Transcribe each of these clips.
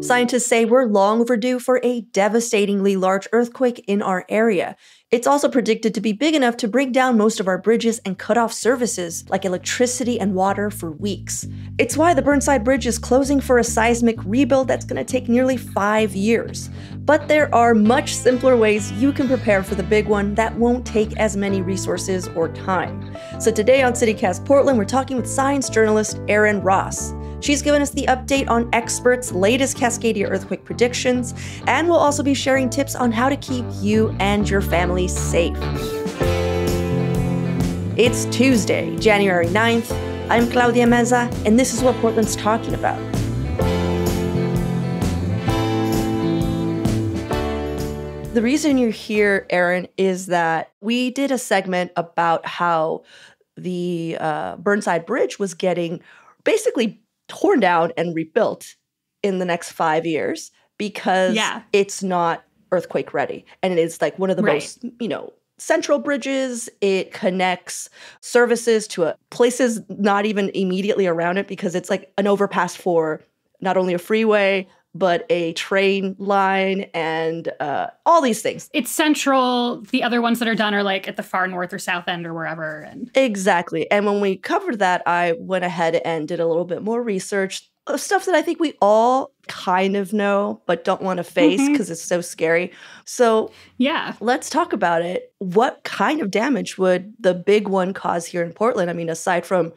Scientists say we're long overdue for a devastatingly large earthquake in our area. It's also predicted to be big enough to bring down most of our bridges and cut off services like electricity and water for weeks. It's why the Burnside Bridge is closing for a seismic rebuild that's going to take nearly 5 years. But there are much simpler ways you can prepare for the big one that won't take as many resources or time. So today on CityCast Portland, we're talking with science journalist Erin Ross. She's given us the update on experts' latest Cascadia earthquake predictions, and we'll also be sharing tips on how to keep you and your family safe. It's Tuesday, January 9th. I'm Claudia Meza, and this is what Portland's talking about. The reason you're here, Erin, is that we did a segment about how the Burnside Bridge was getting basically torn down and rebuilt in the next 5 years because it's not earthquake ready. And it is like one of the most, central bridges. It connects services to places not even immediately around it because it's like an overpass for not only a freeway, but a train line and all these things. It's central. The other ones that are done are like at the far north or south end or wherever. And Exactly. And when we covered that, I went ahead and did a little bit more research of stuff that I think we all kind of know, but don't want to face because it's so scary. So let's talk about it. What kind of damage would the big one cause here in Portland? I mean, aside from,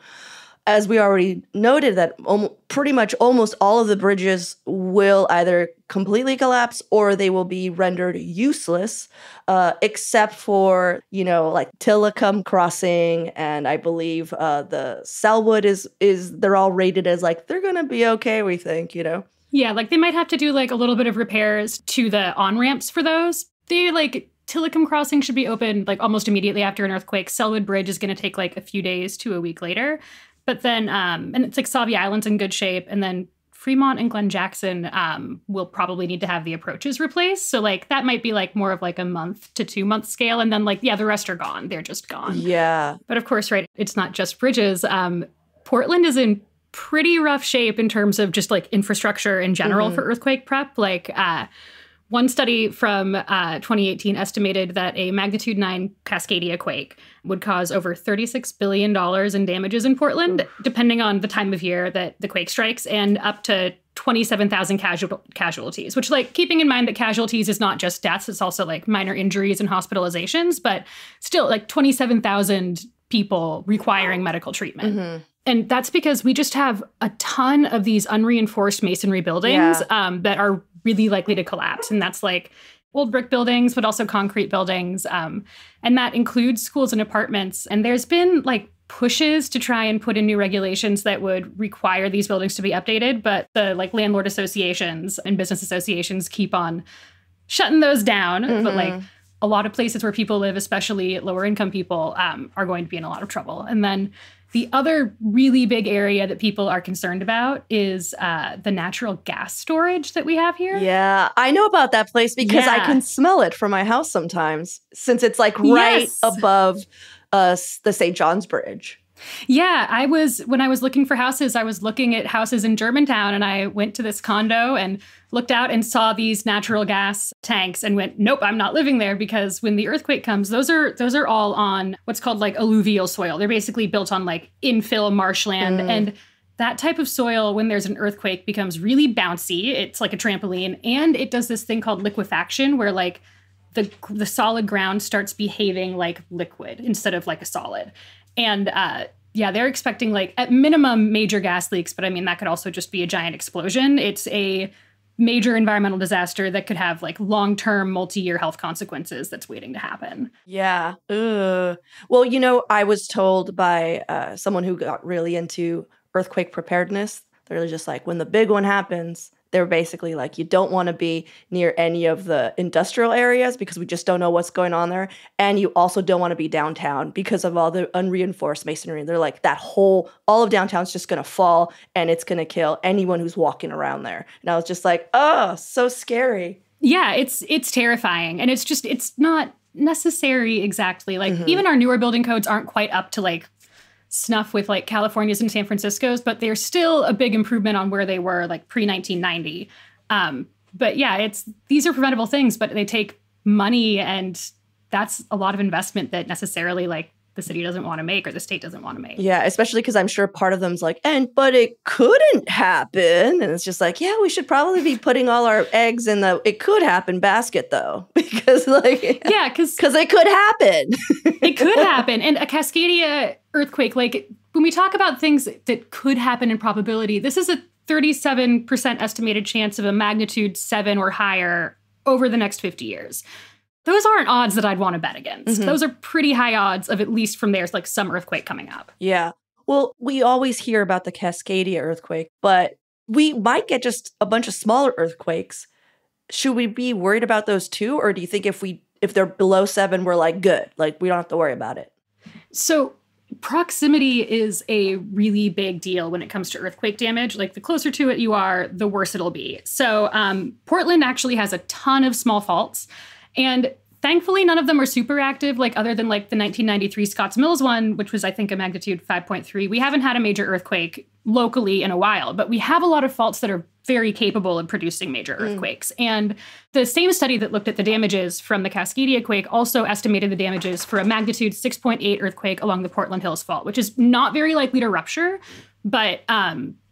as we already noted, that pretty much almost all of the bridges will either completely collapse or they will be rendered useless, except for, like Tillicum Crossing. And I believe the Selwood is they're all rated as like, they're going to be okay, we think, Yeah, like they might have to do like a little bit of repairs to the on-ramps for those. Tillicum Crossing should be open like almost immediately after an earthquake. Selwood Bridge is going to take like a few days to a week later. But then, and it's like Sauvie Island's in good shape. And then Fremont and Glen Jackson will probably need to have the approaches replaced. So like that might be like more of like a month to 2 month scale. And then like, the rest are gone. They're just gone. Yeah. But of course, right, it's not just bridges. Portland is in pretty rough shape in terms of just like infrastructure in general for earthquake prep. Like one study from 2018 estimated that a magnitude 9 Cascadia quake would cause over $36 billion in damages in Portland, depending on the time of year that the quake strikes, and up to 27,000 casualties, which, like, keeping in mind that casualties is not just deaths, it's also like minor injuries and hospitalizations, but still like 27,000 people requiring medical treatment. And that's because we just have a ton of these unreinforced masonry buildings that are really likely to collapse. And that's like old brick buildings, but also concrete buildings. And that includes schools and apartments. And there's been like pushes to try and put in new regulations that would require these buildings to be updated. But the like landlord associations and business associations keep on shutting those down. But like a lot of places where people live, especially lower income people, are going to be in a lot of trouble. And then the other really big area that people are concerned about is the natural gas storage that we have here. Yeah, I know about that place because I can smell it from my house sometimes, since it's like right above the St. John's Bridge. Yeah, when I was looking for houses, I was looking at houses in Germantown, and I went to this condo and looked out and saw these natural gas tanks and went, nope, I'm not living there, because when the earthquake comes, those are all on what's called like alluvial soil. They're basically built on like infill marshland. And that type of soil, when there's an earthquake, becomes really bouncy. It's like a trampoline. And it does this thing called liquefaction, where like the solid ground starts behaving like liquid instead of like a solid. And they're expecting like at minimum major gas leaks, but I mean, that could also just be a giant explosion. It's a major environmental disaster that could have like long-term multi-year health consequences that's waiting to happen. Yeah. Ugh. Well, I was told by someone who got really into earthquake preparedness, they're just like, when the big one happens, they're basically like, you don't want to be near any of the industrial areas because we just don't know what's going on there. And you also don't want to be downtown because of all the unreinforced masonry. They're like, all of downtown's just going to fall and it's going to kill anyone who's walking around there. And I was just like, oh, so scary. Yeah, it's terrifying. And it's not necessary exactly. Like even our newer building codes aren't quite up to like snuff with like California's and San Francisco's, but they're still a big improvement on where they were like pre-1990. But yeah, these are preventable things, but they take money, and that's a lot of investment that necessarily like the city doesn't want to make or the state doesn't want to make. Yeah, especially because I'm sure part of them's like, but it couldn't happen. And it's just like, yeah, we should probably be putting all our eggs in the it could happen basket, though. Because because it could happen. It could happen. And a Cascadia earthquake, like when we talk about things that could happen in probability, this is a 37% estimated chance of a magnitude 7 or higher over the next 50 years. Those aren't odds that I'd want to bet against. Those are pretty high odds of at least from there's like some earthquake coming up. Yeah. Well, we always hear about the Cascadia earthquake, but we might get just a bunch of smaller earthquakes. Should we be worried about those too? Or do you think if they're below 7, we're like, good, like we don't have to worry about it? So proximity is a really big deal when it comes to earthquake damage. Like the closer to it you are, the worse it'll be. So Portland actually has a ton of small faults. And thankfully, none of them are super active, like other than like the 1993 Scotts Mills one, which was, I think, a magnitude 5.3. We haven't had a major earthquake locally in a while, but we have a lot of faults that are very capable of producing major earthquakes. And the same study that looked at the damages from the Cascadia quake also estimated the damages for a magnitude 6.8 earthquake along the Portland Hills Fault, which is not very likely to rupture, but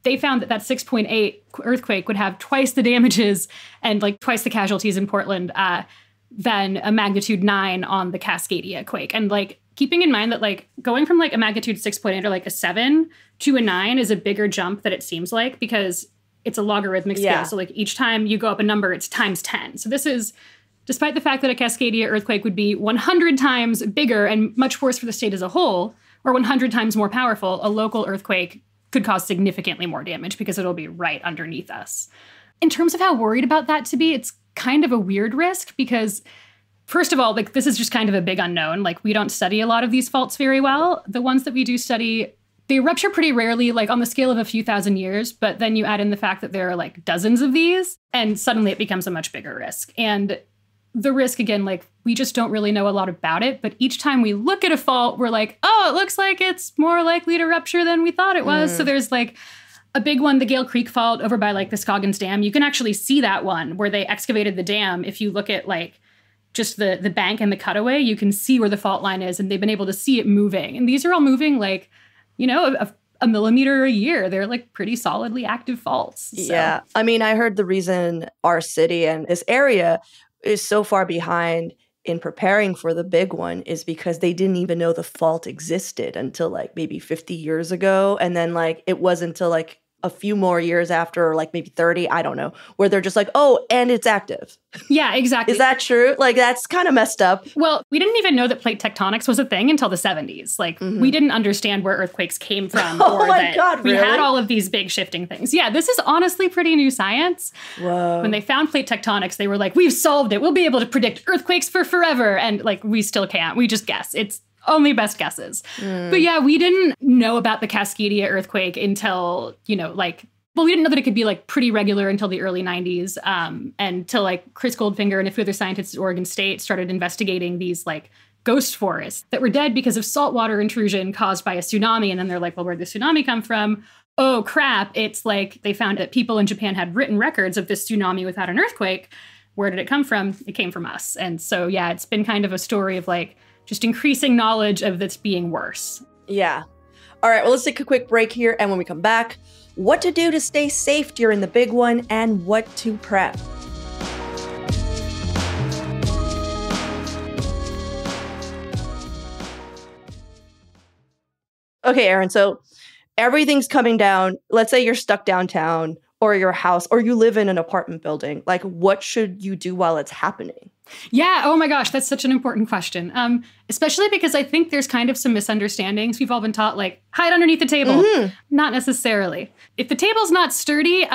they found that 6.8 earthquake would have twice the damages and like twice the casualties in Portland than a magnitude 9 on the Cascadia quake. And like keeping in mind that like going from like a magnitude 6.8 or like a 7 to a 9 is a bigger jump than it seems like, because it's a logarithmic scale. Yeah. So like each time you go up a number, it's times 10. So this is, despite the fact that a Cascadia earthquake would be 100 times bigger and much worse for the state as a whole, or 100 times more powerful, a local earthquake could cause significantly more damage because it'll be right underneath us. In terms of how worried about that to be, it's kind of a weird risk because, first of all, like this is just kind of a big unknown. Like we don't study a lot of these faults very well. The ones that we do study, they rupture pretty rarely, like on the scale of a few thousand years. But then you add in the fact that there are like dozens of these, and suddenly it becomes a much bigger risk. And the risk, again, like we just don't really know a lot about it. But each time we look at a fault, we're like, oh, it looks like it's more likely to rupture than we thought it was. So there's like a big one, the Gale Creek Fault over by like the Scoggins Dam. You can actually see that one where they excavated the dam. If you look at like just the bank and the cutaway, you can see where the fault line is, and they've been able to see it moving. And these are all moving like, you know, a millimeter a year. They're like pretty solidly active faults. So. Yeah. I mean, I heard the reason our city and this area is so far behind in preparing for the big one is because they didn't even know the fault existed until like maybe 50 years ago. And then like it wasn't until like a few more years after, or like maybe 30, I don't know, where they're just like, oh, and it's active. Yeah, exactly. Is that true? Like, that's kind of messed up. Well, we didn't even know that plate tectonics was a thing until the 70s. Like, we didn't understand where earthquakes came from. Oh my God, we really? had all of these big shifting things. Yeah, this is honestly pretty new science. Whoa. When they found plate tectonics, they were like, we've solved it. We'll be able to predict earthquakes for forever. And like, we still can't. We just guess. It's only best guesses. But yeah, we didn't know about the Cascadia earthquake until, you know, like, well, we didn't know that it could be like pretty regular until the early 90s, until like Chris Goldfinger and a few other scientists at Oregon State started investigating these like ghost forests that were dead because of saltwater intrusion caused by a tsunami. And then they're like, well, where'd the tsunami come from? Oh, crap. It's like they found that people in Japan had written records of this tsunami without an earthquake. Where did it come from? It came from us. And so, yeah, it's been kind of a story of like just increasing knowledge of this being worse. Yeah. All right, well, let's take a quick break here. And when we come back, what to do to stay safe during the big one and what to prep. Okay, Erin, so everything's coming down. Let's say you're stuck downtown or your house or you live in an apartment building. Like, what should you do while it's happening? Yeah. Oh my gosh, that's such an important question. Especially because I think there's kind of some misunderstandings. We've all been taught like hide underneath the table. Not necessarily. If the table's not sturdy,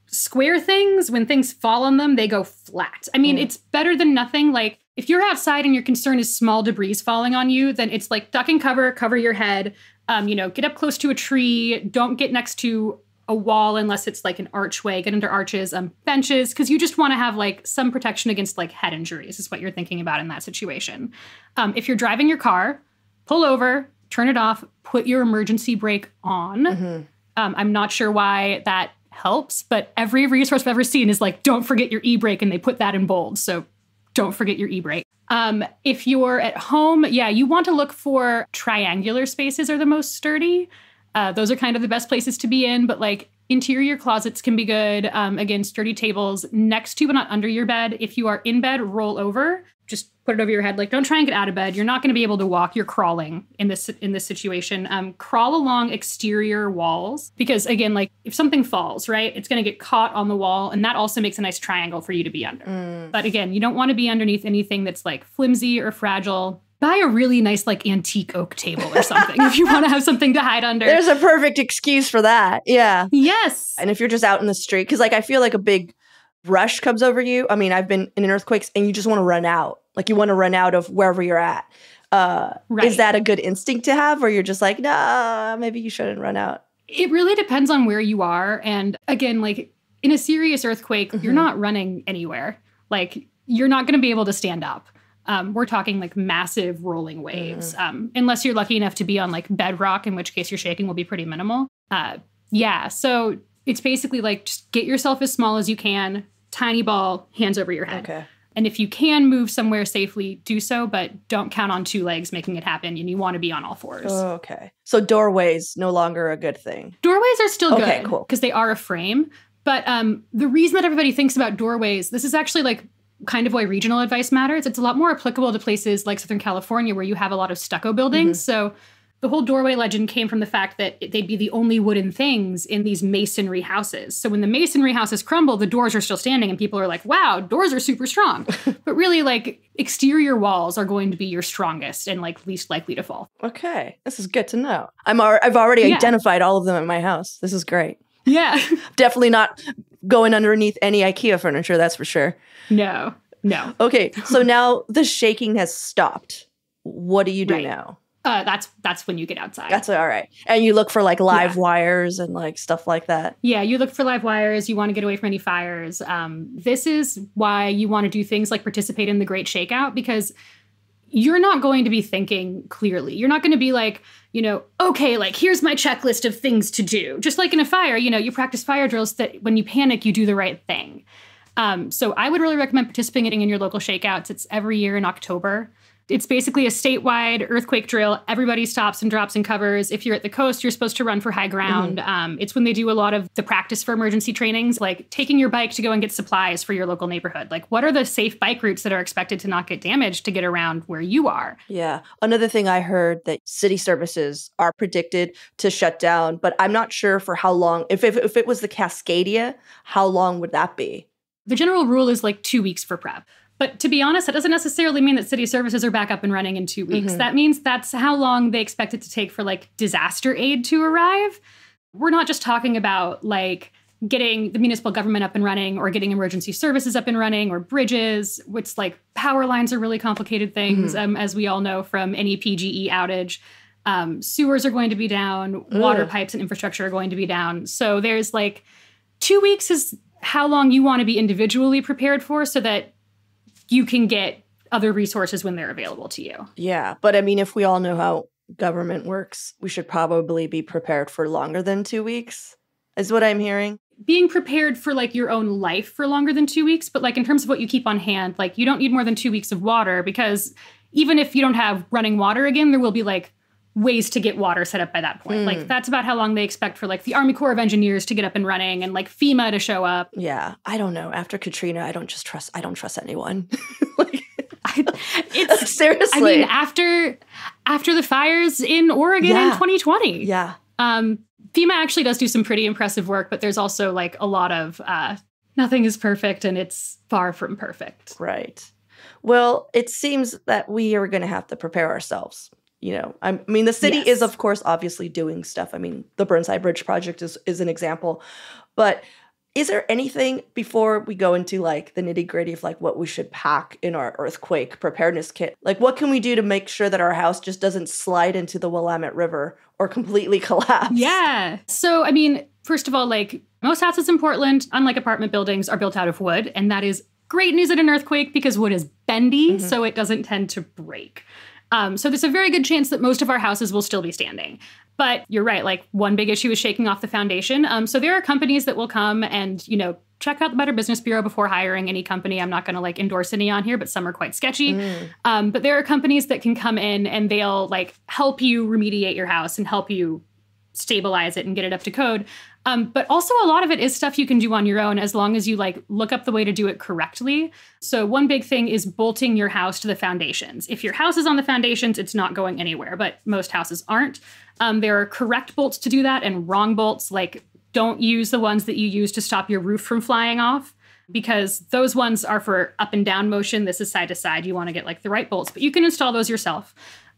square things, when things fall on them, they go flat. I mean, it's better than nothing. Like if you're outside and your concern is small debris falling on you, then it's like duck and cover your head, you know, get up close to a tree. Don't get next to a wall unless it's like an archway, get under arches, benches, because you just want to have like some protection against like head injuries is what you're thinking about in that situation. If you're driving your car, pull over, turn it off, put your emergency brake on. I'm not sure why that helps. But every resource I've ever seen is like, don't forget your e-brake, and they put that in bold. So don't forget your e-brake. If you're at home, you want to look for triangular spaces are the most sturdy. Those are kind of the best places to be in, but like interior closets can be good. Again, sturdy tables next to but not under your bed. If you are in bed, roll over. Just put it over your head. Like, don't try and get out of bed. You're not going to be able to walk. You're crawling in this situation. Crawl along exterior walls because, again, like if something falls, right, it's going to get caught on the wall, and that also makes a nice triangle for you to be under. But again, you don't want to be underneath anything that's like flimsy or fragile. Buy a really nice like antique oak table or something if you want to have something to hide under. There's a perfect excuse for that. Yeah. Yes. And if you're just out in the street, because like I feel like a big rush comes over you. I mean, I've been in earthquakes and you just want to run out. Like you want to run out of wherever you're at. Right. Is that a good instinct to have, or you're just like, nah, maybe you shouldn't run out? It really depends on where you are. And again, like in a serious earthquake, you're not running anywhere. Like you're not going to be able to stand up. We're talking like massive rolling waves, unless you're lucky enough to be on like bedrock, in which case your shaking will be pretty minimal. So it's basically like just get yourself as small as you can, tiny ball, hands over your head. Okay. And if you can move somewhere safely, do so, but don't count on two legs making it happen, and you want to be on all fours. Oh, okay. So doorways, no longer a good thing. Doorways are still good. Okay, cool. Because they are a frame. But the reason that everybody thinks about doorways, this is actually like kind of why regional advice matters. It's a lot more applicable to places like Southern California where you have a lot of stucco buildings. So the whole doorway legend came from the fact that they'd be the only wooden things in these masonry houses. So when the masonry houses crumble, the doors are still standing and people are like, wow, doors are super strong. But really, like, exterior walls are going to be your strongest and like least likely to fall. Okay. This is good to know. I've already identified all of them at my house. This is great. Yeah. Definitely not going underneath any IKEA furniture, that's for sure. No. Okay, so now the shaking has stopped. What do you do now? That's when you get outside. That's all right. And you look for like live wires and like stuff like that. Yeah, you look for live wires. You want to get away from any fires. This is why you want to do things like participate in the Great Shakeout, because you're not going to be thinking clearly. You're not going to be like, okay, like here's my checklist of things to do. Just like in a fire, you practice fire drills that when you panic, you do the right thing. So I would really recommend participating in your local shakeouts. It's every year in October. It's basically a statewide earthquake drill. Everybody stops and drops and covers. If you're at the coast, you're supposed to run for high ground. It's when they do a lot of the practice for emergency trainings, like taking your bike to go and get supplies for your local neighborhood. Like, what are the safe bike routes that are expected to not get damaged to get around where you are? Yeah. Another thing I heard that city services are predicted to shut down, but I'm not sure for how long. If it was the Cascadia, how long would that be? The general rule is like 2 weeks for prep. But to be honest, that doesn't necessarily mean that city services are back up and running in 2 weeks. That means that's how long they expect it to take for like disaster aid to arrive. We're not just talking about like getting the municipal government up and running or getting emergency services up and running or bridges, which like power lines are really complicated things, as we all know from any PGE outage. Sewers are going to be down. Water pipes and infrastructure are going to be down. So there's like 2 weeks is how long you want to be individually prepared for so that you can get other resources when they're available to you. Yeah. But I mean, if we all know how government works, we should probably be prepared for longer than 2 weeks, is what I'm hearing. Being prepared for like your own life for longer than 2 weeks. But like in terms of what you keep on hand, like you don't need more than 2 weeks of water, because even if you don't have running water again, there will be like ways to get water set up by that point. Like that's about how long they expect for like the Army Corps of Engineers to get up and running and like FEMA to show up. Yeah. I don't know. After Katrina, I don't trust anyone. It's seriously. I mean, after the fires in Oregon in 2020. Yeah. FEMA actually does do some pretty impressive work, but there's also like a lot of nothing is perfect and it's far from perfect. Right. Well, it seems that we are going to have to prepare ourselves. I mean, the city is, of course, obviously doing stuff. I mean, the Burnside Bridge project is an example. But is there anything before we go into like the nitty gritty of like what we should pack in our earthquake preparedness kit? Like, what can we do to make sure that our house just doesn't slide into the Willamette River or completely collapse? Yeah. So, I mean, first of all, like most houses in Portland, unlike apartment buildings, are built out of wood. And that is great news in an earthquake because wood is bendy, so it doesn't tend to break. So there's a very good chance that most of our houses will still be standing. But you're right, like one big issue is shaking off the foundation. So there are companies that will come and, check out the Better Business Bureau before hiring any company. I'm not going to like endorse any on here, but some are quite sketchy. But there are companies that can come in and they'll like help you remediate your house and help you stabilize it and get it up to code. But also a lot of it is stuff you can do on your own as long as you like look up the way to do it correctly. So one big thing is bolting your house to the foundations. If your house is on the foundations, it's not going anywhere, but most houses aren't. There are correct bolts to do that and wrong bolts. Like don't use the ones that you use to stop your roof from flying off, because those ones are for up and down motion. This is side to side. You want to get like the right bolts, but you can install those yourself.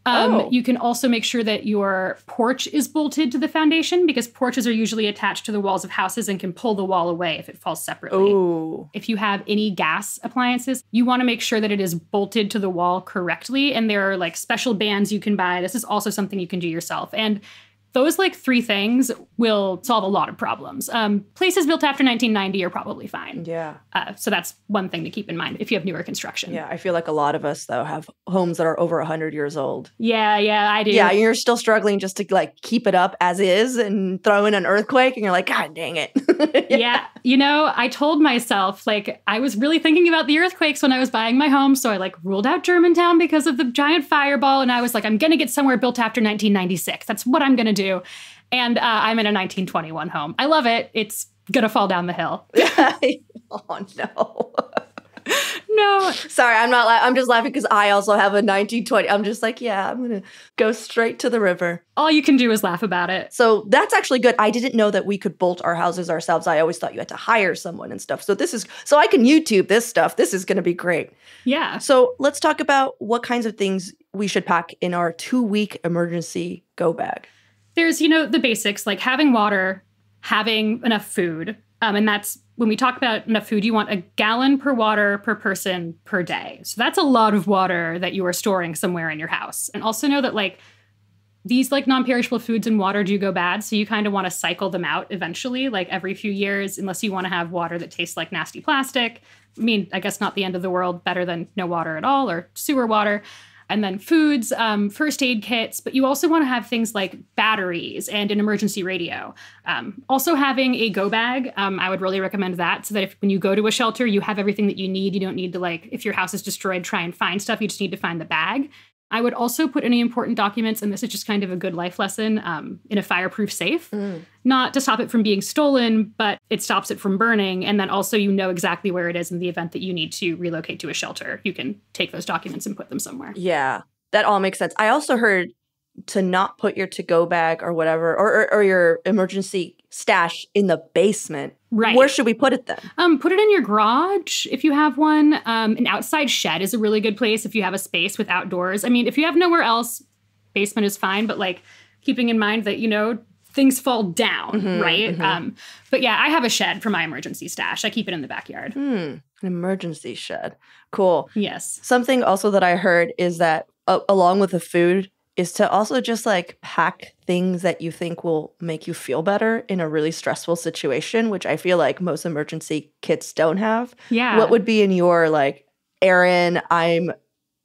You can also make sure that your porch is bolted to the foundation, because porches are usually attached to the walls of houses and can pull the wall away if it falls separately. Ooh. If you have any gas appliances, you want to make sure that it is bolted to the wall correctly. And there are like special bands you can buy. This is also something you can do yourself. And those like 3 things will solve a lot of problems. Places built after 1990 are probably fine. Yeah. So that's one thing to keep in mind if you have newer construction. Yeah, I feel like a lot of us, though, have homes that are over 100 years old. Yeah, I do. Yeah, you're still struggling just to like keep it up as is and throw in an earthquake and you're like, God dang it. Yeah. I told myself, like, I was really thinking about the earthquakes when I was buying my home. So I like ruled out Germantown because of the giant fireball. And I was like, I'm going to get somewhere built after 1996. That's what I'm going to do. And I'm in a 1921 home. I love it. It's going to fall down the hill. Oh, no. No. Sorry, I'm just laughing because I also have a 1920. I'm just like, yeah, I'm going to go straight to the river. All you can do is laugh about it. So that's actually good. I didn't know that we could bolt our houses ourselves. I always thought you had to hire someone and stuff. So I can YouTube this stuff. This is going to be great. Yeah. So let's talk about what kinds of things we should pack in our 2-week emergency go bag. There's, the basics, like having water, having enough food. And that's when we talk about enough food, you want a gallon per water per person per day. So that's a lot of water that you are storing somewhere in your house. And also know that like these like non-perishable foods and water do go bad. So you kind of want to cycle them out eventually, like every few years, unless you want to have water that tastes like nasty plastic. I mean, I guess not the end of the world, better than no water at all or sewer water. And then foods, first aid kits, but you also want to have things like batteries and an emergency radio. Also having a go bag, I would really recommend that so that when you go to a shelter, you have everything that you need. You don't need to like, if your house is destroyed, try and find stuff. You just need to find the bag. I would also put any important documents, and this is just kind of a good life lesson, in a fireproof safe. Not to stop it from being stolen, but it stops it from burning. And then also you know exactly where it is in the event that you need to relocate to a shelter. You can take those documents and put them somewhere. Yeah, that all makes sense. I also heard to not put your to-go bag or whatever, or your emergency stash in the basement. Right. Where should we put it then? Put it in your garage if you have one. An outside shed is a really good place if you have a space with outdoors. I mean, if you have nowhere else, basement is fine, but like keeping in mind that, things fall down, right? But yeah, I have a shed for my emergency stash. I keep it in the backyard. An emergency shed. Cool. Yes. Something also that I heard is that along with the food is to also just like pack things that you think will make you feel better in a really stressful situation, which I feel like most emergency kits don't have. Yeah. What would be in your like, Erin,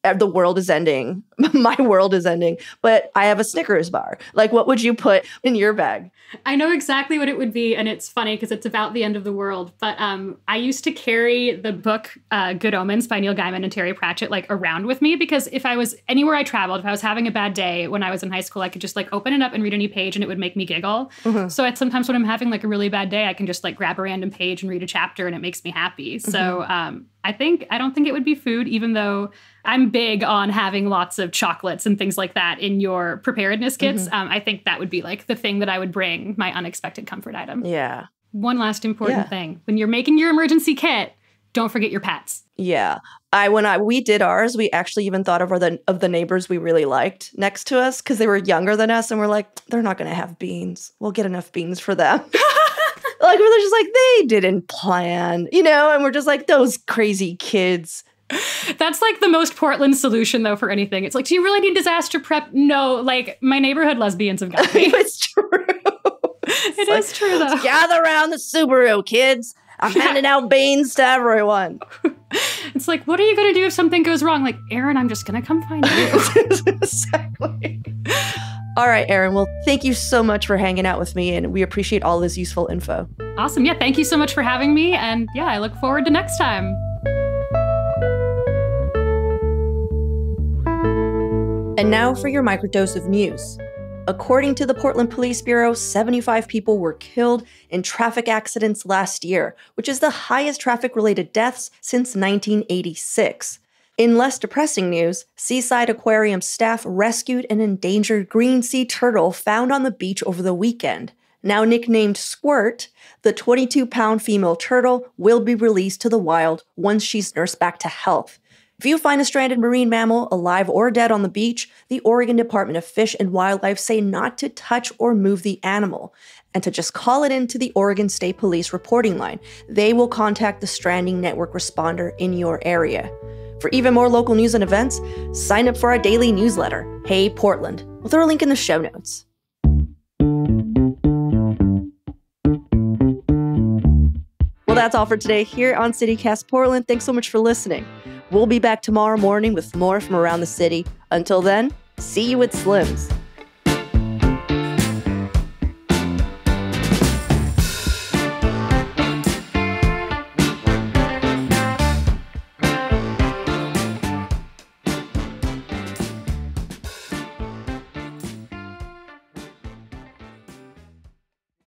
the world is ending. My world is ending, but I have a Snickers bar. Like, what would you put in your bag? I know exactly what it would be, and it's funny because it's about the end of the world. But I used to carry the book Good Omens by Neil Gaiman and Terry Pratchett like around with me, because if I was anywhere I traveled, if I was having a bad day when I was in high school, I could just like open it up and read a new page, and it would make me giggle. So sometimes when I'm having like a really bad day, I can just like grab a random page and read a chapter, and it makes me happy. So I don't think it would be food, even though I'm big on having lots of chocolates and things like that in your preparedness kits. I think that would be like the thing that I would bring, my unexpected comfort item. Yeah. One last important thing. When you're making your emergency kit, don't forget your pets. Yeah. When we did ours, we actually even thought of the neighbors we really liked next to us because they were younger than us, and we're like, they're not going to have beans. We'll get enough beans for them. Like, we're just like, they didn't plan, and we're just like, those crazy kids. That's like the most Portland solution, though, for anything. It's like, do you really need disaster prep? No, like, my neighborhood lesbians have got me. It's true. It is true, though. Gather around the Subaru, kids. I'm handing out beans to everyone. It's like, what are you going to do if something goes wrong? Like, Aaron, I'm just going to come find you. Exactly. All right, Aaron. Well, thank you so much for hanging out with me, and we appreciate all this useful info. Awesome. Yeah, thank you so much for having me. And yeah, I look forward to next time. And now for your microdose of news. According to the Portland Police Bureau, 75 people were killed in traffic accidents last year, which is the highest traffic-related deaths since 1986. In less depressing news, Seaside Aquarium staff rescued an endangered green sea turtle found on the beach over the weekend. Now nicknamed Squirt, the 22-pound female turtle will be released to the wild once she's nursed back to health. If you find a stranded marine mammal, alive or dead, on the beach, the Oregon Department of Fish and Wildlife say not to touch or move the animal, and to just call it into the Oregon State Police reporting line. They will contact the Stranding Network responder in your area. For even more local news and events, sign up for our daily newsletter, Hey Portland. We'll throw a link in the show notes. Well, that's all for today here on CityCast Portland. Thanks so much for listening. We'll be back tomorrow morning with more from around the city. Until then, see you at Slim's.